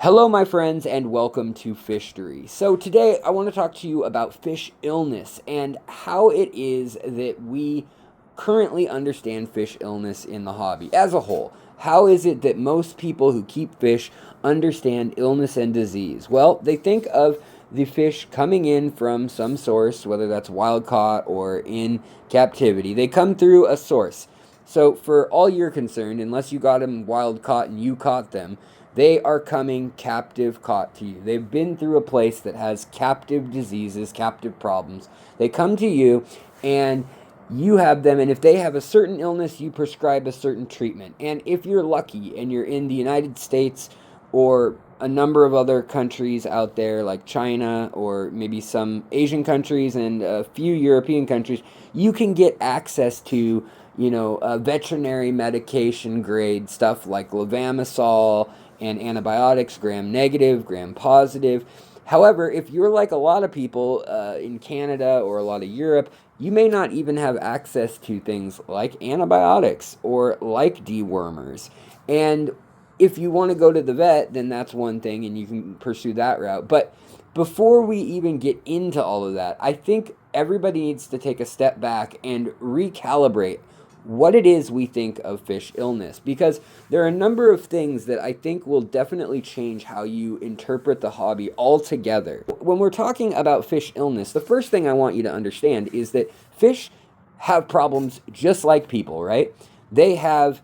Hello, my friends, and welcome to FISHTORY. So, today I want to talk to you about fish illness and how it is that we currently understand fish illness in the hobby as a whole. How is it that most people who keep fish understand illness and disease? Well, they think of the fish coming in from some source, whether that's wild caught or in captivity. They come through a source. So, for all you're concerned, unless you got them wild caught and you caught them, they are coming captive caught to you. They've been through a place that has captive diseases, captive problems. They come to you and you have them, and if they have a certain illness, you prescribe a certain treatment. And if you're lucky and you're in the United States or a number of other countries out there like China or maybe some Asian countries and a few European countries, you can get access to veterinary medication grade stuff like levamisole and antibiotics, gram negative, gram positive. However, if you're like a lot of people in Canada or a lot of Europe, you may not even have access to things like antibiotics or like dewormers. And if you want to go to the vet, then that's one thing and you can pursue that route. But before we even get into all of that, I think everybody needs to take a step back and recalibrate what it is we think of fish illness, because there are a number of things that I think will definitely change how you interpret the hobby altogether. When we're talking about fish illness, the first thing I want you to understand is that fish have problems just like people, right? They have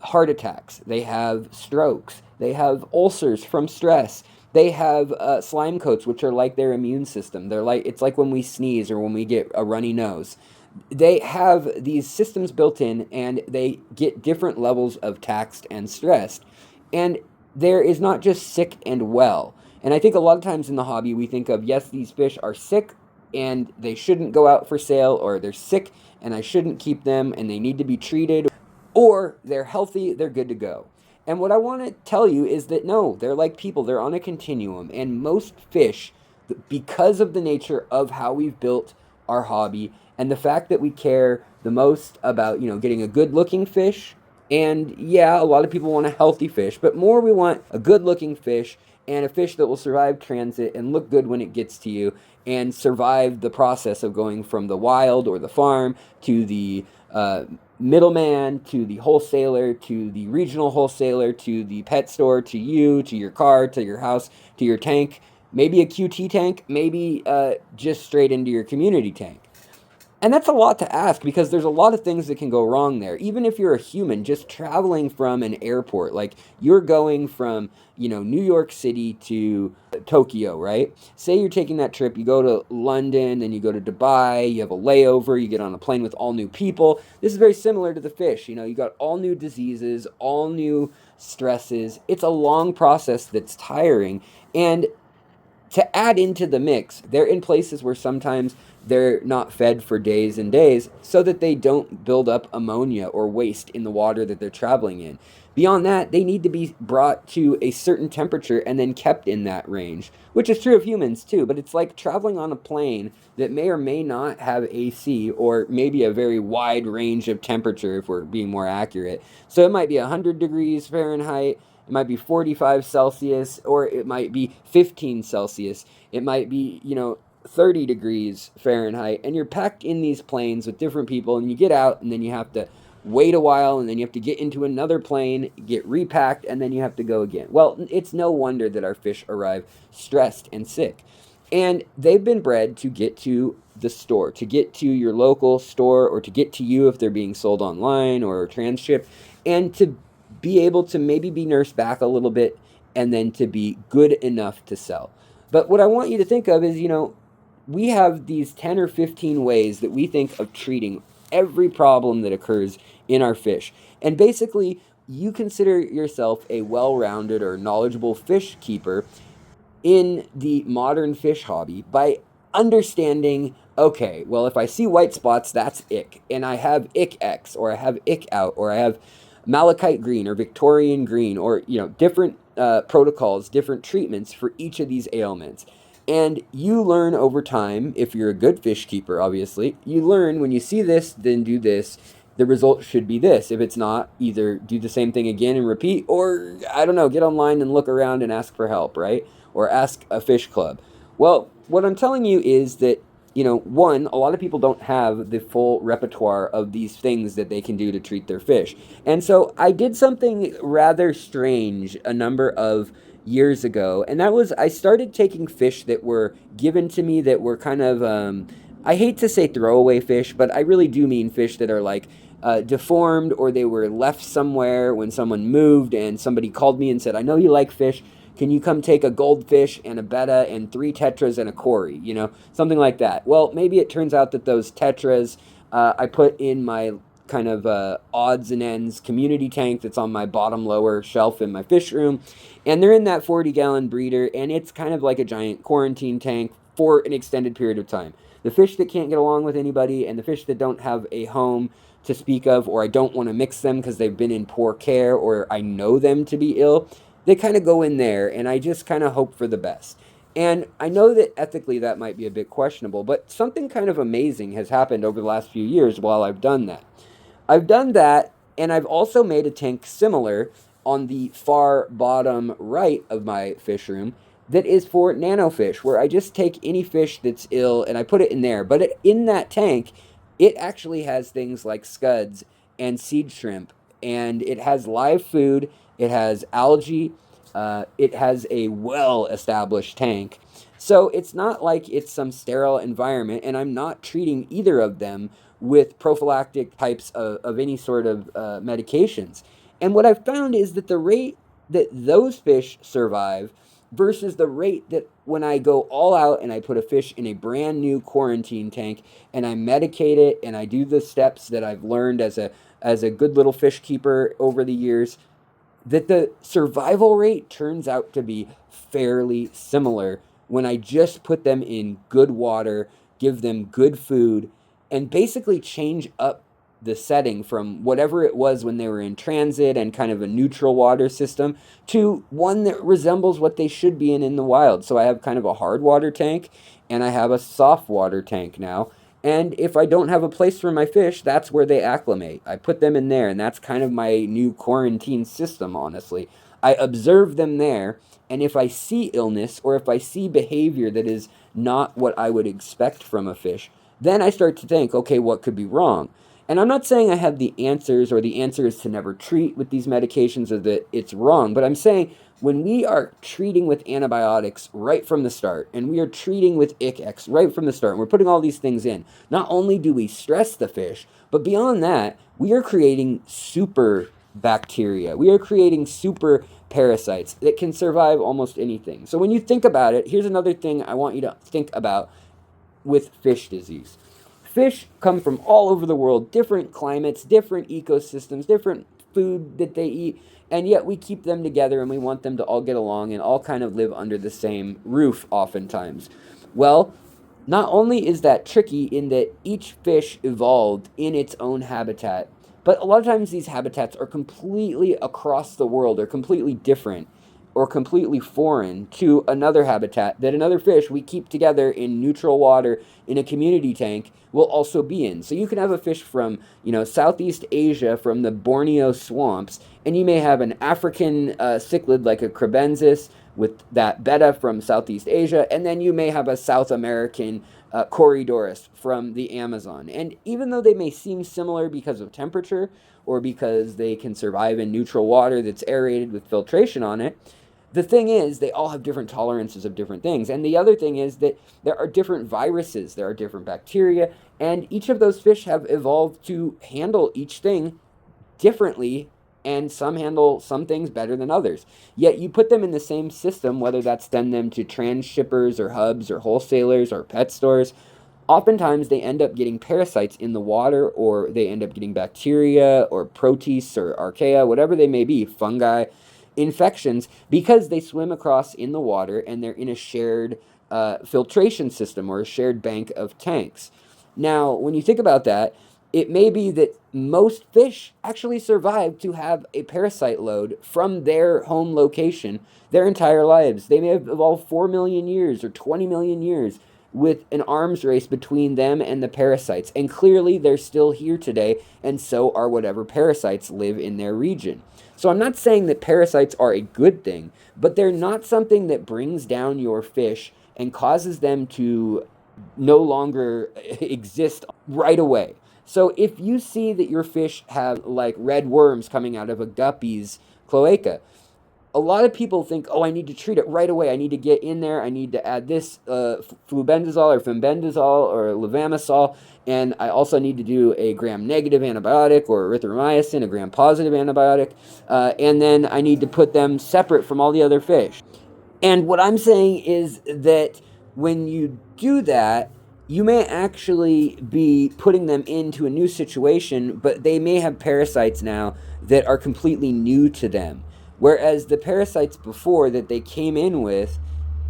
heart attacks, they have strokes, they have ulcers from stress. They have slime coats, which are like their immune system. It's like when we sneeze or when we get a runny nose. They have these systems built in, and they get different levels of taxed and stressed. And there is not just sick and well. And I think a lot of times in the hobby we think of, yes, these fish are sick and they shouldn't go out for sale, or they're sick and I shouldn't keep them and they need to be treated, or they're healthy, they're good to go. And what I want to tell you is that no, they're like people, they're on a continuum. And most fish, because of the nature of how we've built our hobby and the fact that we care the most about, getting a good looking fish. And yeah, a lot of people want a healthy fish, but more we want a good looking fish and a fish that will survive transit and look good when it gets to you and survive the process of going from the wild or the farm to the middleman, to the wholesaler, to the regional wholesaler, to the pet store, to you, to your car, to your house, to your tank, maybe a QT tank, maybe just straight into your community tank. And that's a lot to ask, because there's a lot of things that can go wrong there. Even if you're a human just traveling from an airport, like you're going from, New York City to Tokyo, right? Say you're taking that trip, you go to London, then you go to Dubai, you have a layover, you get on a plane with all new people. This is very similar to the fish. You got all new diseases, all new stresses. It's a long process that's tiring. And to add into the mix, they're in places where sometimes they're not fed for days and days so that they don't build up ammonia or waste in the water that they're traveling in. Beyond that, they need to be brought to a certain temperature and then kept in that range, which is true of humans too, but it's like traveling on a plane that may or may not have AC, or maybe a very wide range of temperature if we're being more accurate. So it might be 100 degrees Fahrenheit, it might be 45 Celsius, or it might be 15 Celsius. It might be, 30 degrees Fahrenheit. And you're packed in these planes with different people, and you get out, and then you have to wait a while, and then you have to get into another plane, get repacked, and then you have to go again. Well, it's no wonder that our fish arrive stressed and sick. And they've been bred to get to the store, to get to your local store, or to get to you if they're being sold online or transshipped, and to be able to maybe be nursed back a little bit and then to be good enough to sell. But what I want you to think of is, we have these 10 or 15 ways that we think of treating every problem that occurs in our fish. And basically, you consider yourself a well-rounded or knowledgeable fish keeper in the modern fish hobby by understanding, okay, well, if I see white spots, that's ick. And I have ick X, or I have ick out, or I have malachite green or Victorian green, or, different protocols, different treatments for each of these ailments. And you learn over time, if you're a good fish keeper, obviously, you learn when you see this, then do this. the result should be this. If it's not, either do the same thing again and repeat, or I don't know, get online and look around and ask for help, right? Or ask a fish club. Well, what I'm telling you is that, one, a lot of people don't have the full repertoire of these things that they can do to treat their fish. And so I did something rather strange a number of years ago, and that was I started taking fish that were given to me that were kind of, I hate to say throwaway fish, but I really do mean fish that are like deformed, or they were left somewhere when someone moved and somebody called me and said, I know you like fish. Can you come take a goldfish and a betta and 3 tetras and a cory? Something like that. Well, maybe it turns out that those tetras I put in my kind of odds and ends community tank that's on my bottom lower shelf in my fish room. And they're in that 40-gallon breeder, and it's kind of like a giant quarantine tank for an extended period of time. The fish that can't get along with anybody and the fish that don't have a home to speak of, or I don't want to mix them because they've been in poor care or I know them to be ill, they kind of go in there, and I just kind of hope for the best. And I know that ethically that might be a bit questionable, but something kind of amazing has happened over the last few years while I've done that. I've done that, and I've also made a tank similar on the far bottom right of my fish room that is for nanofish, where I just take any fish that's ill and I put it in there. But in that tank, it actually has things like scuds and seed shrimp, and it has live food, it has algae, it has a well-established tank. So it's not like it's some sterile environment, and I'm not treating either of them with prophylactic types of any sort of medications. And what I've found is that the rate that those fish survive versus the rate that when I go all out and I put a fish in a brand new quarantine tank and I medicate it and I do the steps that I've learned as a good little fish keeper over the years, that the survival rate turns out to be fairly similar when I just put them in good water, give them good food, and basically change up the setting from whatever it was when they were in transit and kind of a neutral water system to one that resembles what they should be in the wild. So I have kind of a hard water tank and I have a soft water tank now. And if I don't have a place for my fish, that's where they acclimate. I put them in there, and that's kind of my new quarantine system, honestly. I observe them there, and if I see illness or if I see behavior that is not what I would expect from a fish, then I start to think, okay, what could be wrong? And I'm not saying I have the answers or the answer is to never treat with these medications or that it's wrong, but I'm saying when we are treating with antibiotics right from the start and we are treating with ICX right from the start and we're putting all these things in, not only do we stress the fish, but beyond that, we are creating super bacteria. We are creating super parasites that can survive almost anything. So when you think about it, here's another thing I want you to think about with fish disease. Fish come from all over the world, different climates, different ecosystems, different food that they eat, and yet we keep them together and we want them to all get along and all kind of live under the same roof oftentimes. Well, not only is that tricky in that each fish evolved in its own habitat, but a lot of times these habitats are completely across the world or completely different or completely foreign to another habitat that another fish we keep together in neutral water in a community tank will also be in. So you can have a fish from, Southeast Asia, from the Borneo swamps, and you may have an African cichlid like a crebensis with that betta from Southeast Asia, and then you may have a South American Corydoras from the Amazon. And even though they may seem similar because of temperature or because they can survive in neutral water that's aerated with filtration on it, the thing is, they all have different tolerances of different things. And the other thing is that there are different viruses, there are different bacteria, and each of those fish have evolved to handle each thing differently, and some handle some things better than others. Yet you put them in the same system, whether that's send them to transshippers or hubs or wholesalers or pet stores, oftentimes they end up getting parasites in the water, or they end up getting bacteria or protists or archaea, whatever they may be, fungi, infections, because they swim across in the water and they're in a shared filtration system or a shared bank of tanks. Now, when you think about that, it may be that most fish actually survive to have a parasite load from their home location their entire lives. They may have evolved 4 million years or 20 million years with an arms race between them and the parasites. And clearly they're still here today, and so are whatever parasites live in their region. So I'm not saying that parasites are a good thing, but they're not something that brings down your fish and causes them to no longer exist right away. So if you see that your fish have like red worms coming out of a guppy's cloaca, a lot of people think, oh, I need to treat it right away. I need to get in there. I need to add this flubendazole or fenbendazole or levamisole. And I also need to do a gram-negative antibiotic or erythromycin, a gram-positive antibiotic. And then I need to put them separate from all the other fish. And what I'm saying is that when you do that, you may actually be putting them into a new situation, but they may have parasites now that are completely new to them. Whereas the parasites before that they came in with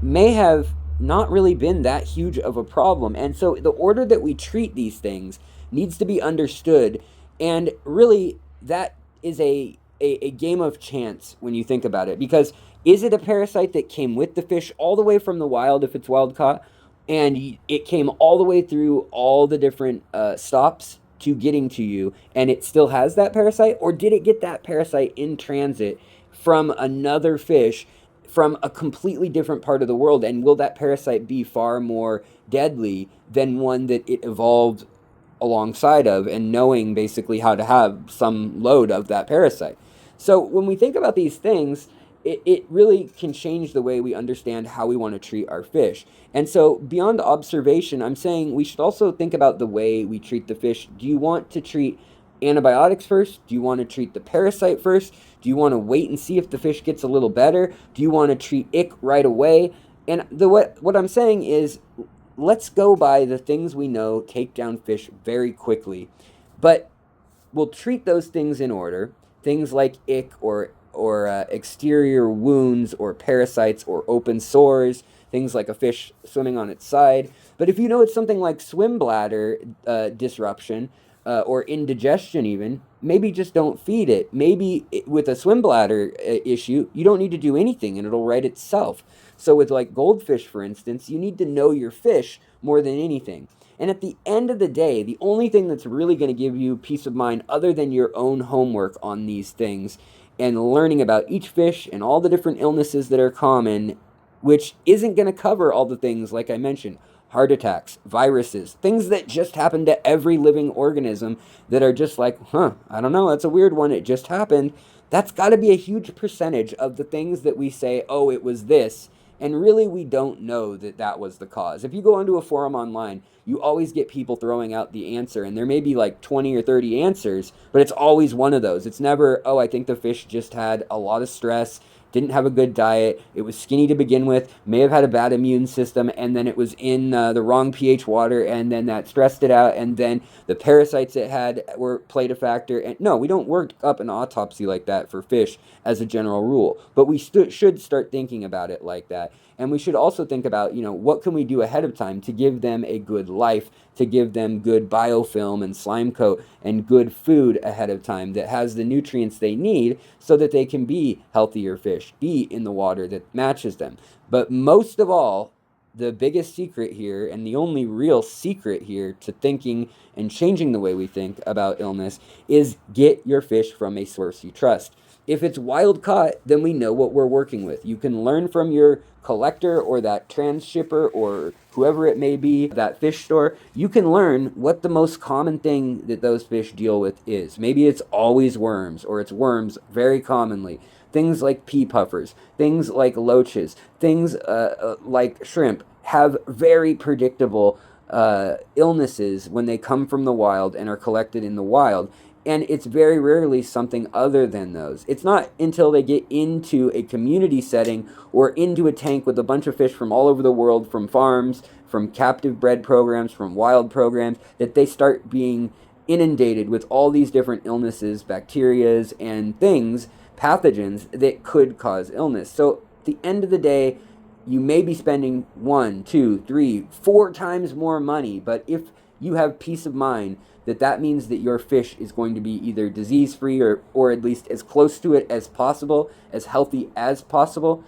may have not really been that huge of a problem. And so the order that we treat these things needs to be understood. And really, that is a game of chance when you think about it. Because is it a parasite that came with the fish all the way from the wild if it's wild caught, and it came all the way through all the different stops to getting to you, and it still has that parasite? Or did it get that parasite in transit from another fish from a completely different part of the world? And will that parasite be far more deadly than one that it evolved alongside of, and knowing basically how to have some load of that parasite? So when we think about these things, it really can change the way we understand how we want to treat our fish. And so beyond observation, I'm saying we should also think about the way we treat the fish. Do you want to treat antibiotics first? Do you want to treat the parasite first? Do you want to wait and see if the fish gets a little better? Do you want to treat ick right away? And what I'm saying is, let's go by the things we know take down fish very quickly, but we'll treat those things in order. Things like ick or exterior wounds or parasites or open sores, things like a fish swimming on its side. But if you know it's something like swim bladder disruption or indigestion even, maybe just don't feed it. Maybe with a swim bladder issue, you don't need to do anything and it'll right itself. So with like goldfish, for instance, you need to know your fish more than anything. And at the end of the day, the only thing that's really going to give you peace of mind other than your own homework on these things and learning about each fish and all the different illnesses that are common, which isn't going to cover all the things like I mentioned, heart attacks, viruses, things that just happen to every living organism that are just like, I don't know, that's a weird one, it just happened. That's got to be a huge percentage of the things that we say, oh, it was this. And really, we don't know that that was the cause. If you go onto a forum online, you always get people throwing out the answer, and there may be like 20 or 30 answers, but it's always one of those. It's never, oh, I think the fish just had a lot of stress, didn't have a good diet, it was skinny to begin with, may have had a bad immune system, and then it was in the wrong pH water, and then that stressed it out, and then the parasites it had played a factor. And no, we don't work up an autopsy like that for fish as a general rule, but we should start thinking about it like that. And we should also think about, what can we do ahead of time to give them a good life, to give them good biofilm and slime coat and good food ahead of time that has the nutrients they need so that they can be healthier fish, be in the water that matches them. But most of all, the biggest secret here, and the only real secret here to thinking and changing the way we think about illness, is get your fish from a source you trust. If it's wild caught, then we know what we're working with. You can learn from your collector or that transshipper or whoever it may be, that fish store. You can learn what the most common thing that those fish deal with is. Maybe it's always worms, or it's worms very commonly. Things like pea puffers, things like loaches, things like shrimp have very predictable illnesses when they come from the wild and are collected in the wild. And it's very rarely something other than those. It's not until they get into a community setting or into a tank with a bunch of fish from all over the world, from farms, from captive bred programs, from wild programs, that they start being inundated with all these different illnesses, bacterias, and things, pathogens that could cause illness. So at the end of the day, you may be spending 1, 2, 3, 4 times more money, but if you have peace of mind that means that your fish is going to be either disease-free or at least as close to it as possible, as healthy as possible,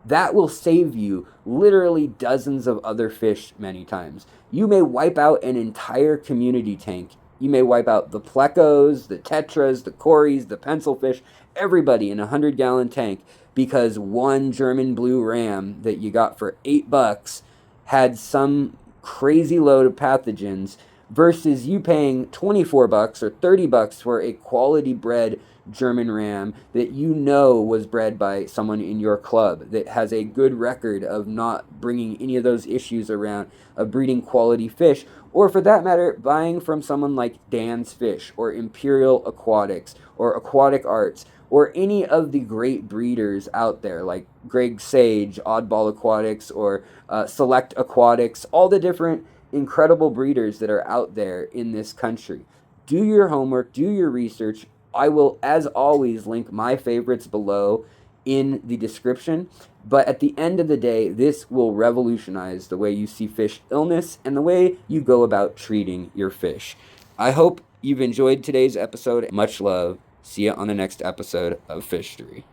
that will save you literally dozens of other fish many times. You may wipe out an entire community tank. You may wipe out the plecos, the tetras, the cories, the pencilfish, everybody in a 100-gallon tank because one German blue ram that you got for $8 had some crazy load of pathogens versus you paying $24 or $30 for a quality bred German ram that you know was bred by someone in your club that has a good record of not bringing any of those issues around of breeding quality fish, or for that matter, buying from someone like Dan's Fish or Imperial Aquatics or Aquatic Arts or any of the great breeders out there like Greg Sage, Oddball Aquatics, or Select Aquatics, all the different incredible breeders that are out there in this country. Do your homework, do your research. I will, as always, link my favorites below in the description. But at the end of the day, this will revolutionize the way you see fish illness and the way you go about treating your fish. I hope you've enjoyed today's episode. Much love. See you on the next episode of FISHTORY.